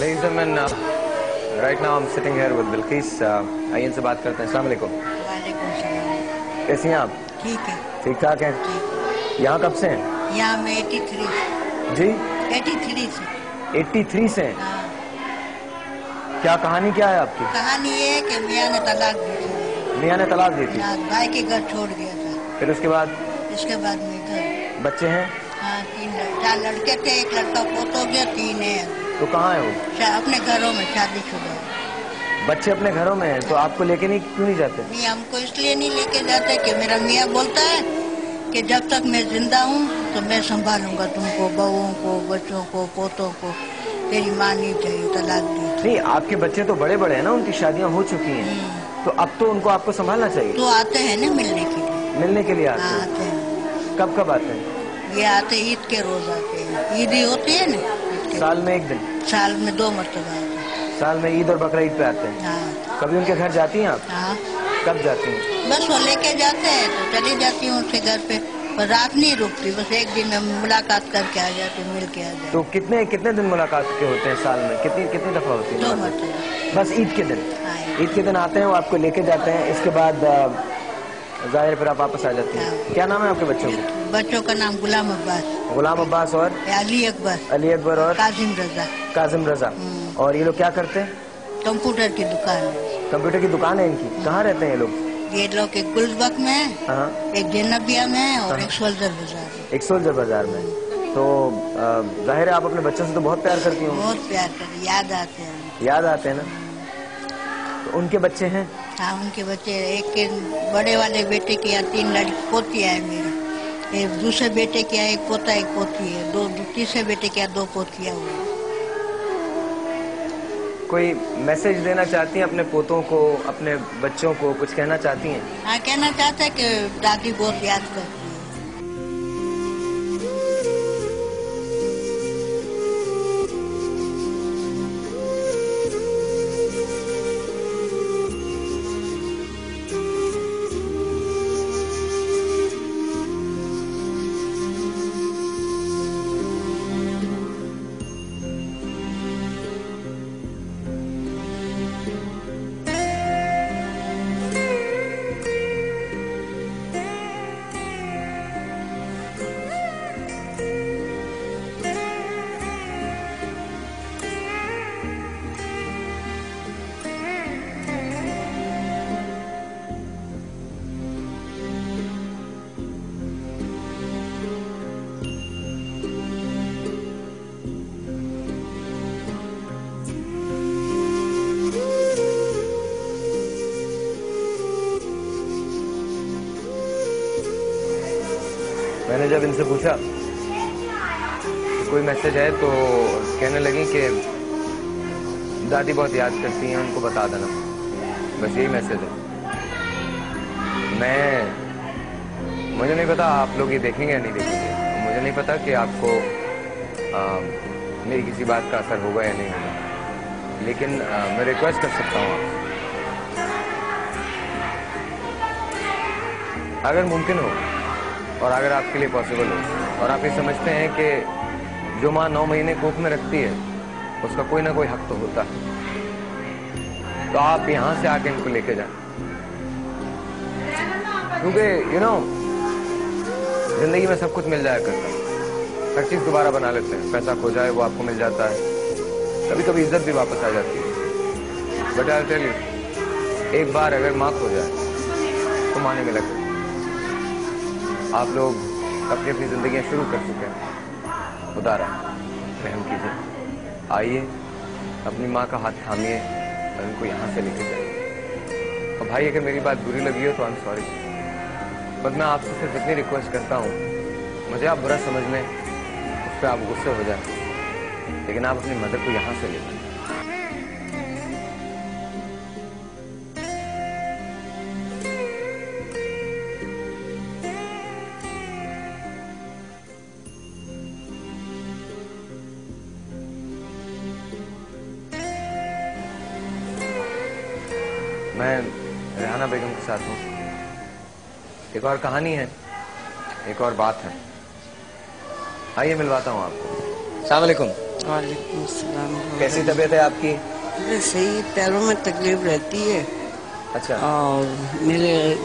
Ladies and gentlemen, right now I'm sitting here with Bilqis. आइए इनसे बात करते हैं। अस्सलाम वालेकुम। वालेकुम सलाम। कैसी हैं आप? ठीक है। ठीक ठाक हैं। यहाँ कब से हैं? यहाँ मैं 83 जी 83 से। 83 से हैं। हाँ। क्या कहानी क्या है आपकी? कहानी ये है कि मियाँ ने तलाक दी थी। मियाँ ने तलाक दी थी? हाँ, भाई के घर छोड़ दिया था। फिर उसके बाद? इसके बाद में घर। बच्चे हैं? हाँ, 4 लड़के थे, एक लड़का पोत हो गया, 3 है। तो कहाँ है वो? अपने घरों में शादीशुदा। बच्चे अपने घरों में हैं, तो आपको लेके क्यों नहीं जाते? नहीं, हमको इसलिए नहीं लेके जाते कि मेरा मियाँ बोलता है कि जब तक मैं जिंदा हूँ तो मैं संभालूंगा तुमको, बहुओं को, बच्चों को, पोतों को। तेरी माँ नहीं चाहिए, तलाक दी। नहीं, आपके बच्चे तो बड़े बड़े हैं ना, उनकी शादियाँ हो चुकी हैं, तो अब तो उनको आपको संभालना चाहिए। तो आते हैं ना मिलने के लिए। मिलने के लिए आते हाँ, हैं? आते हैं। कब कब आते हैं? ये आते ईद के रोज आते हैं। ईद ही होती है ना, साल में एक दिन? साल में 2 मरतबा आते हैं। साल में ईद और बकरा ईद पे आते हैं? हाँ। कभी उनके घर जाती हैं आप? हाँ। कब जाती हैं? बस वो लेके जाते हैं तो चली जाती हूँ उसके घर पे, पर रात नहीं रुकती, बस एक दिन में मुलाकात करके आ जाती, मिल के आ जाती। तो कितने कितने दिन मुलाकात के होते हैं साल में? कितनी कितनी दफा होती है? 2 मरतबा। बस ईद के दिन? हाँ। ईद के दिन आते हैं, वो आपको लेके जाते हैं, इसके बाद जाहिर फिर आप वापस आ जाती हैं। हाँ। क्या नाम है आपके बच्चों का? बच्चों का नाम गुलाम अब्बास। गुलाम अब्बास और अली अकबर। अली अकबर और काजिम रजा। काजिम रजा। और ये लोग क्या करते हैं? कंप्यूटर की दुकान है। कंप्यूटर की दुकान है इनकी? कहाँ रहते हैं ये लोग? ये लोग एक गुलबग में है, एक जैनबिया में है और एक सोल्जर बाजार में। एक सोल्जर बाजार में। तो जाहिर है आप अपने बच्चों से तो बहुत प्यार करती होंगी? बहुत प्यार करते, याद आते हैं। याद आते हैं ना? तो उनके बच्चे हैं? हाँ, उनके बच्चे, एक के बड़े वाले बेटे की 3 लड़की पोतियाँ है मेरी, एक दूसरे बेटे की 1 पोता 1 पोती है, तीसरे बेटे की 2 पोतियाँ हुई। कोई मैसेज देना चाहती हैं अपने पोतों को, अपने बच्चों को, कुछ कहना चाहती हैं? हाँ, कहना चाहते हैं कि दादी बहुत याद करती है। मैंने जब इनसे पूछा कि कोई मैसेज है, तो कहने लगी कि दादी बहुत याद करती हैं, उनको बता देना, बस यही मैसेज है। मुझे नहीं पता आप लोग ये देखेंगे या नहीं देखेंगे, मुझे नहीं पता कि आपको मेरी किसी बात का असर होगा या नहीं होगा, लेकिन मैं रिक्वेस्ट कर सकता हूँ आपसे, अगर मुमकिन हो और अगर आपके लिए पॉसिबल हो और आप ये समझते हैं कि जो माँ 9 महीने कोख में रखती है उसका कोई ना कोई हक तो होता है, तो आप यहाँ से आके इनको लेके जाएं, क्योंकि जिंदगी में सब कुछ मिल जाया करता है, हर चीज दोबारा बना लेते हैं, पैसा खो जाए वो आपको मिल जाता है, कभी कभी इज्जत भी वापस आ जाती है, बट आई टेल यू, एक बार अगर माँ खो जाए तो माने में लगे। आप लोग अपनी अपनी जिंदगियां शुरू कर चुके हैं, खुदा रहम कीजिए, आइए अपनी माँ का हाथ थामिए और उनको यहाँ से लेके जाइए। और भाई अगर मेरी बात बुरी लगी हो तो आई एम सॉरी, बट मैं आपसे सिर्फ इतनी रिक्वेस्ट करता हूँ, मुझे आप बुरा समझ लें, उस पर आप गुस्से हो जाए, लेकिन आप अपनी मदर को यहाँ से ले जाए। मैं रेहाना बेगम के साथ हूँ। एक और कहानी है, एक और बात है, आइए मिलवाता हूँ आपको। अस्सलाम वालेकुम। वालेकुम अस्सलाम। कैसी तबीयत है आपकी? सही, पैरों में तकलीफ रहती है। अच्छा। और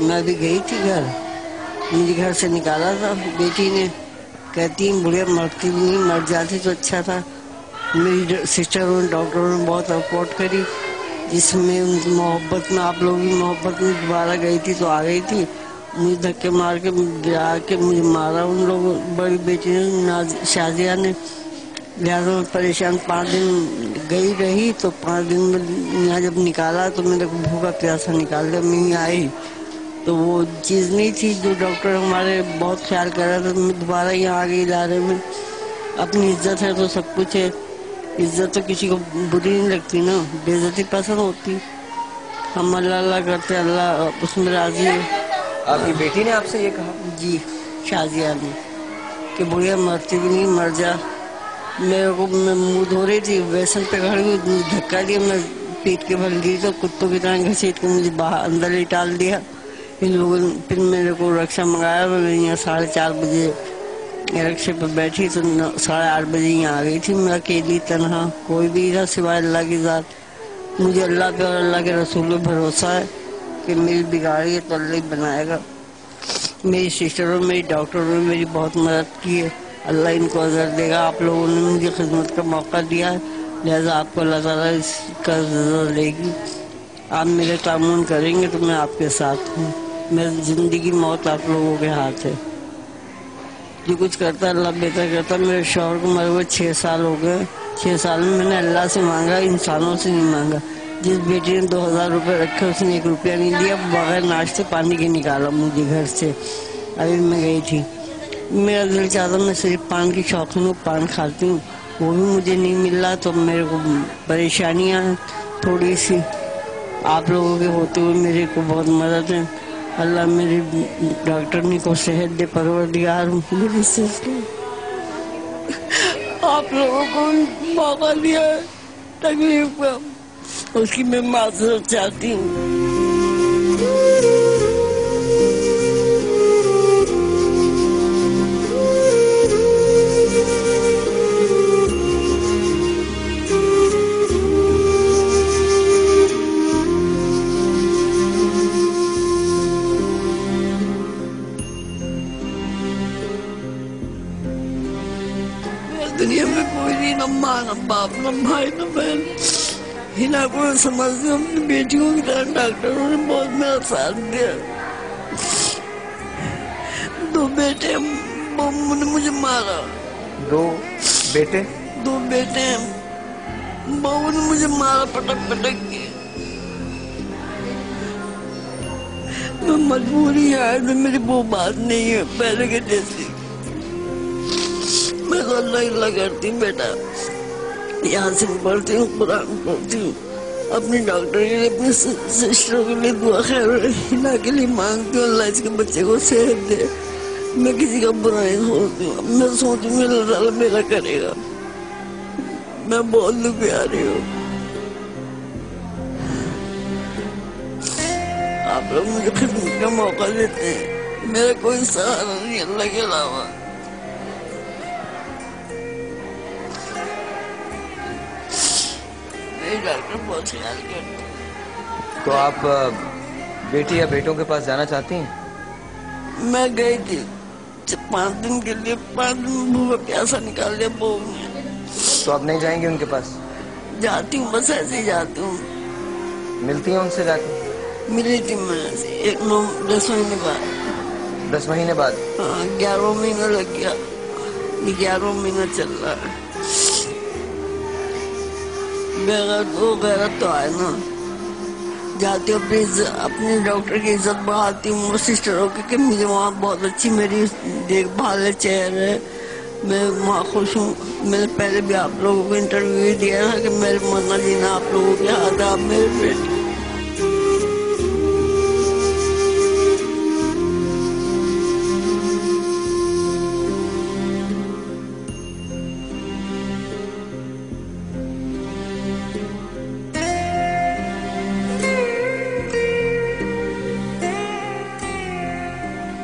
मैं भी गई थी घर, मुझे घर से निकाला था बेटी ने, कहती बुढ़िया मरती भी नहीं, मर जाती तो अच्छा था। मेरी सिस्टर और डॉक्टरों ने बहुत सपोर्ट करी, जिसमें उनकी मोहब्बत में, आप लोग भी मोहब्बत में दोबारा गई थी तो आ गई थी। मुझे धक्के मार के गिरा के मुझे मारा उन लोगों, बड़ी बेटी ने, शाजिया ने। लिहाजा मैं परेशान 5 दिन गई रही, तो 5 दिन में यहाँ जब निकाला तो मेरे को भूखा प्यासा निकाल दिया। मैं यहाँ आई तो वो चीज़ नहीं थी जो डॉक्टर हमारे बहुत ख्याल कर रहा था। तो मैं दोबारा यहाँ आ गई इलाज में। अपनी इज्जत है तो सब कुछ है, इज्जत तो किसी को बुरी नहीं लगती ना, बेइज्जती पसंद होती। हम अल्लाह अल्लाह करते, अल्लाह उसमें राजी है। आपकी बेटी ने आपसे ये कहा? जी, शाजिया ने, कि बुढ़िया मरती भी नहीं, मर जा। मेरे को, मैं मुँह धो रही थी, बेसन पे खड़ी हुई, धक्का दिया, मैं पीट के भर गिरी तो कुत्तों की तरह घसीट के मुझे बाहर अंदर ही डाल दिया। इन लोगों ने फिर मेरे को रक्षा मंगाया। मैं यहाँ 4:30 बजे रिक्शे पर बैठी तो 8:30 बजे यहाँ आ गई थी। मैं अकेली तनहा, कोई भी था सिवाय अल्लाह की ज़ात। मुझे अल्लाह पे और अल्लाह के रसूल पे भरोसा है कि मेरी बिगाड़ी है तो अल्लाह ही बनाएगा। मेरी सिस्टरों, मेरी डॉक्टरों ने मेरी बहुत मदद की है, अल्लाह इनको अज़र देगा। आप लोगों ने मुझे खिदमत का मौका दिया है, लिहाजा आपको अल्लाह ताला इसका अज़र देगी। आप मेरे तामुन करेंगे तो मैं आपके साथ हूँ। मेरी ज़िंदगी मौत आप लोगों के हाथ है। जो कुछ करता अल्लाह बेहतर करता। मेरे शौहर को मरे हुए 6 साल हो गए। 6 साल में मैंने अल्लाह से मांगा, इंसानों से नहीं मांगा। जिस बेटी ने 2000 रुपये रखे उसने 1 रुपया नहीं दिया, बगैर नाश्ते पानी के निकाला मुझे घर से। अभी मैं गई थी, मेरा दिल चाहता, मैं सिर्फ पान की शौकीन हूँ, पान खाती हूँ, वो भी मुझे नहीं मिल रहा। तो मेरे को परेशानियाँ हैं थोड़ी सी। आप लोगों के होते हुए मेरे को बहुत मदद है। अल्लाह मेरी डॉक्टरनी को सेहत दे, परवरदिगार मेरी सिस्टर। आप लोगों को मौका दिया है तकलीफ का, उसकी मैं माजरत चाहती हूँ। दुनिया में कोई नहीं, न माँ न बाप न भाई न बहन, हिना को समझती हूँ। अपनी बेटियों की तरह डॉक्टरों ने बहुत मेरा साथ दिया। 2 बेटे ने मुझे मारा। 2 बेटे? 2 बेटे, बहू ने मुझे मारा पटक पटक के। मैं मजबूरी है, मेरी वो बात नहीं है पहले के जैसी। मैं तो अल्लाह करती हूँ बेटा, यहाँ से पढ़ती हूँ, कुरान पढ़ती हूँ, अपनी डॉक्टर के लिए, अपनी सिस्टरों के लिए दुआ खैर हिना के लिए मांगती हूँ। अल्लाह इसके बच्चे को सेहत दे। मैं किसी का बुरा नहीं सोचती हूँ, मैं सोचती हूँ अल्लाह ताला मेरा करेगा। मैं बहुत प्यारी हूँ। आप लोग मुझे खिदमत का मौका देते हैं, मेरा कोई सहारा नहीं अल्लाह के अलावा। डॉक्टर बहुत ख्याल करते। तो आप बेटी या बेटों के पास जाना चाहती हैं? मैं गई थी 5 दिन के लिए, 5 दिन भूखा प्यासा निकाल दिया बहू ने। तो आप नहीं जाएंगे उनके पास? जाती हूँ, बस ऐसे ही जाती हूँ। मिलती हैं उनसे जाके? मिली थी मैं 10 महीने बाद। 10 महीने बाद? हाँ, 11वां महीना लग गया, 11वां महीना चल रहा है। गैरत तो आए ना, जाती हूँ अपनी डॉक्टर की इज्जत बढ़ाती हूँ, सिस्टरों की, कि मुझे वहाँ बहुत अच्छी मेरी देखभाल है, चेहरे है, मैं वहाँ खुश हूँ। मैंने पहले भी आप लोगों को इंटरव्यू दिया था कि मेरे मरना जीना आप लोगों के हाथ है, आप मेरे बेटे।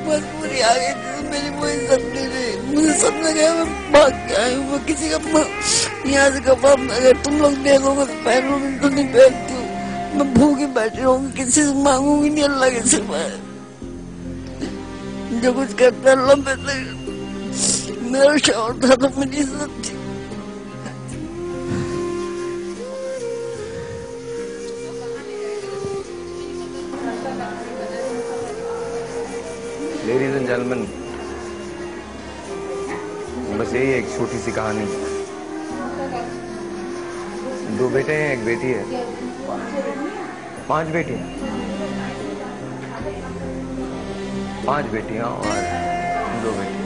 मजबूरी आ गई थी, मेरी वो इज्जत नहीं रही। मुझे समझ गया मैं भाग के आई हूँ, मैं किसी का यहाँ से कपड़ा अगर तुम लोग दे दोगे तो पहनूंगी, तो नहीं पहनती हूँ। मैं भूखी बैठी रहूंगी, किसी से मांगूंगी नहीं अल्लाह के सिवाय। जो कुछ करता है अल्लाह पे। मेरा शौहर था तो मेरी इज्जत थी। लेडीज एंड जेंटलमैन, बस यही एक छोटी सी कहानी। 2 बेटे हैं, 1 बेटी है, 5 बेटियां, 5 बेटियां और 2 बेटे।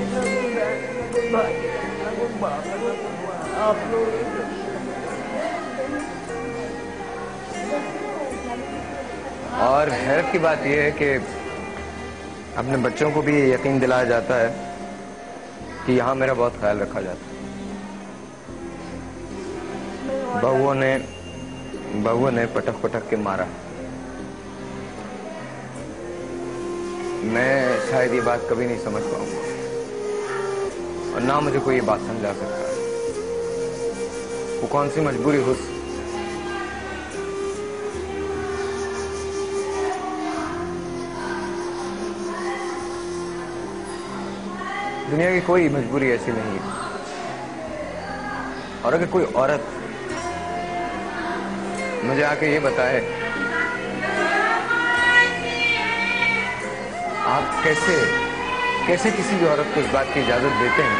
और हैरत की बात यह है कि अपने बच्चों को भी ये यकीन दिलाया जाता है कि यहाँ मेरा बहुत ख्याल रखा जाता है। बहुओं ने पटक पटक के मारा। मैं शायद ये बात कभी नहीं समझ पाऊंगा और ना मुझे कोई ये बात समझा सकता है। वो कौन सी मजबूरी हो। दुनिया की कोई मजबूरी ऐसी नहीं है। और अगर कोई औरत मुझे आके ये बताए आप कैसे किसी भी औरत को इस बात की इजाजत देते हैं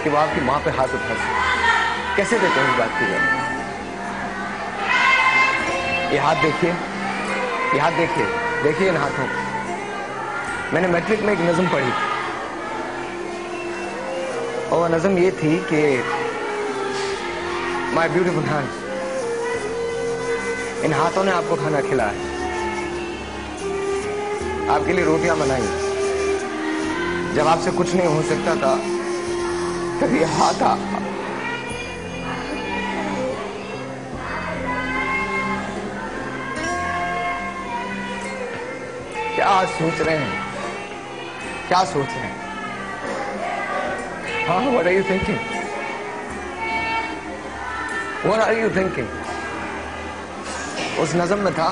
कि वो आपकी मां पे हाथ उठा सके, कैसे देते हैं इस बात की इजाजत? ये हाथ देखिए, देखिए इन हाथों को। मैंने मैट्रिक में एक नज़म पढ़ी और वह नज़म ये थी कि माय ब्यूटीफुल हैंड्स, इन हाथों ने आपको खाना खिलाया, आपके लिए रोटियां बनाई। जब आपसे कुछ नहीं हो सकता था तब ये हाथ क्या सोच रहे हैं? हाँ, what are you thinking? उस नज़म में था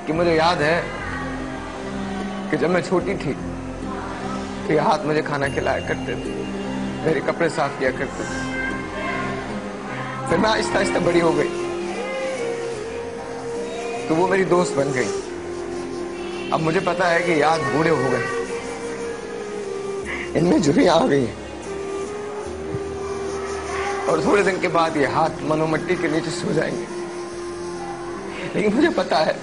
कि मुझे याद है कि जब मैं छोटी थी तो ये हाथ मुझे खाना खिलाया करते थे, मेरे कपड़े साफ किया करते थे। फिर मैं आहिस्ता आहिस्ता बड़ी हो गई तो वो मेरी दोस्त बन गई। अब मुझे पता है कि याद बूढ़े हो गए, इनमें झुर्रियां आ गई और थोड़े दिन के बाद ये हाथ मनोमट्टी के नीचे सो जाएंगे। लेकिन मुझे पता है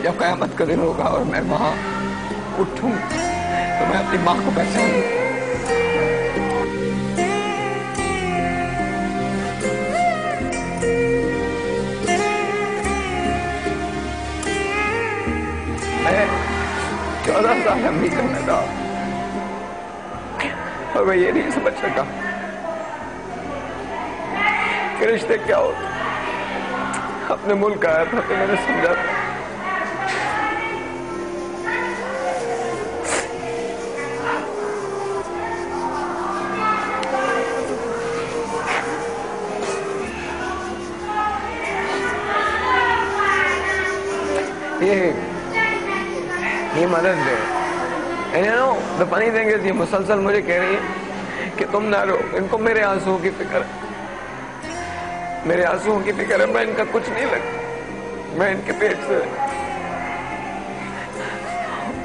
जब कयामत का दिन होगा और मैं वहां उठूं तो मैं अपनी मां को पहचानूंगा। मैं 14 साल अमेरिका में था और मैं ये नहीं समझ सका कि रिश्ते क्या होते। अपने मुल्क आया था तो मैंने समझा था ये मदद दे। द फनी थिंग इज, ये मुसलसल मुझे कह रही है कि तुम ना रो, इनको मेरे आंसुओं की फिक्र है, मेरे आंसुओं की फिक्र है। मैं इनका कुछ नहीं लगता, मैं इनके पेट से।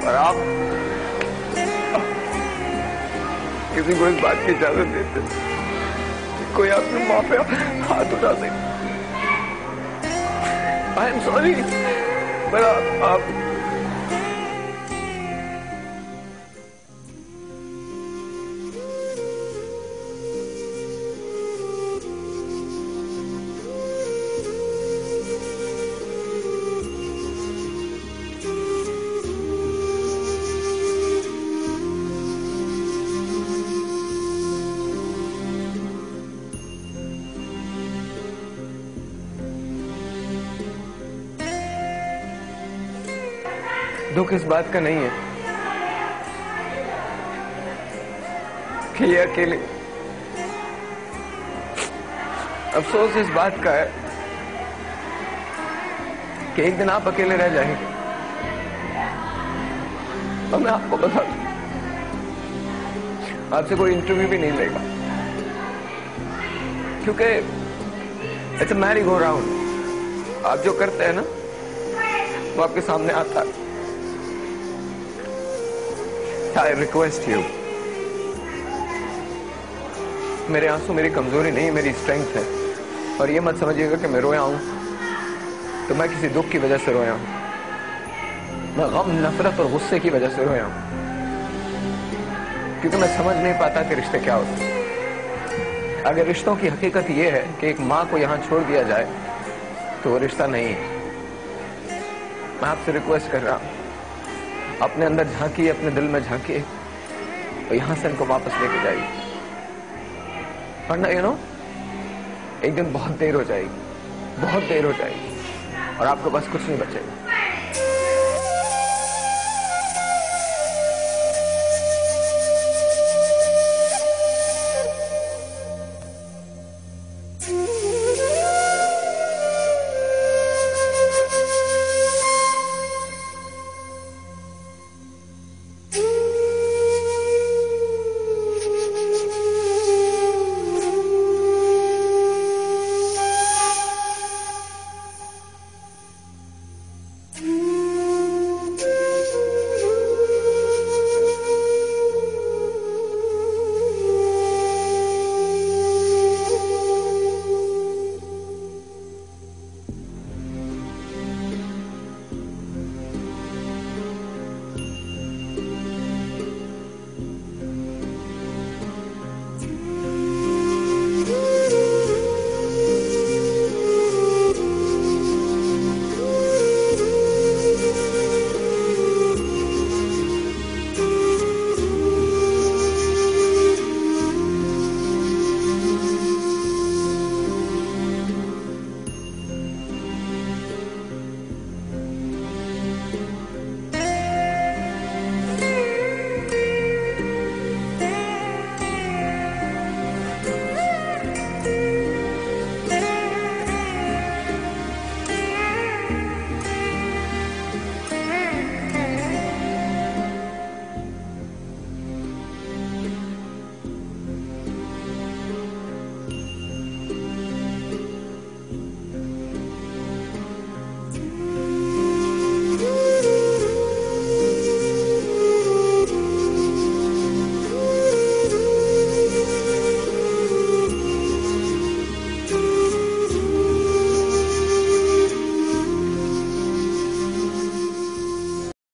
और आप किसी को इस बात की इजाजत देते कि कोई अपनी माँ पे हाथ उठा दे? आई एम सॉरी, पर आप दुख इस बात का नहीं है कि ये अकेले अफसोस इस बात का है कि एक दिन आप अकेले रह जाएंगे और मैं आपको बता दूं, आपसे कोई इंटरव्यू भी नहीं लेगा, क्योंकि it's a merry go round. आप जो करते हैं ना वो आपके सामने आता है। आई रिक्वेस्ट यू, मेरे आंसू मेरी कमजोरी नहीं, मेरी स्ट्रेंथ है। और ये मत समझिएगा कि मैं रोया हूं तो मैं किसी दुख की वजह से रोया हूं, मैं गम, नफरत और गुस्से की वजह से रोया हूं, क्योंकि मैं समझ नहीं पाता कि रिश्ते क्या होते हैं। अगर रिश्तों की हकीकत यह है कि एक मां को यहां छोड़ दिया जाए तो वो रिश्ता नहीं है। मैं आपसे रिक्वेस्ट कर रहा हूं, अपने अंदर झांकिए, अपने दिल में झांकिए और यहां से इनको वापस लेके जाइए, वरना एक दिन बहुत देर हो जाएगी, बहुत देर हो जाएगी और आपके पास कुछ नहीं बचेगा।